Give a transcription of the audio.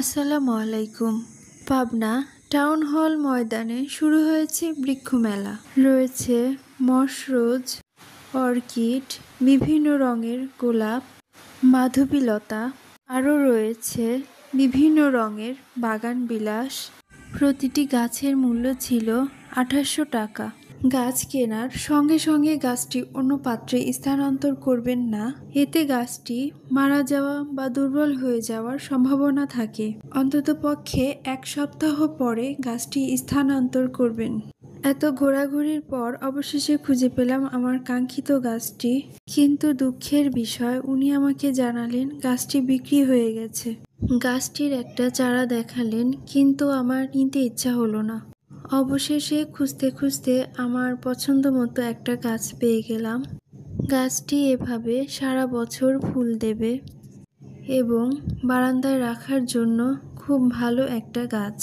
আসসালামু আলাইকুম। Pabna town hall ময়দানে শুরু হয়েছে বৃক্ষ মেলা। রয়েছে মশরোজ, অর্কিড, বিভিন্ন রঙের গোলাপ, মাধবীলতা, আরও রয়েছে বিভিন্ন রঙের বাগান বিলাস। প্রতিটি গাছের মূল্য ছিল ২৮০০ টাকা। গাছ কেনার সঙ্গে সঙ্গে গাছটি অন্য পাত্রে স্থানান্তর করবেন না, এতে গাছটি মারা যাওয়া বা দুর্বল হয়ে যাওয়ার সম্ভাবনা থাকে। অন্ততপক্ষে ১ সপ্তাহ পরে গাছটি স্থানান্তর করবেন। এত ঘোরাঘুরির পর অবশেষে খুঁজে পেলাম আমার কাঙ্ক্ষিত গাছটি, কিন্তু দুঃখের বিষয় উনি আমাকে জানালেন গাছটি বিক্রি হয়ে গেছে। গাছটির একটা চারা দেখালেন, কিন্তু আমার নিতে ইচ্ছা হলো না। অবশেষে খুঁজতে খুঁজতে আমার পছন্দ মতো একটা গাছ পেয়ে গেলাম। গাছটি এভাবে সারা বছর ফুল দেবে এবং বারান্দায় রাখার জন্য খুব ভালো একটা গাছ।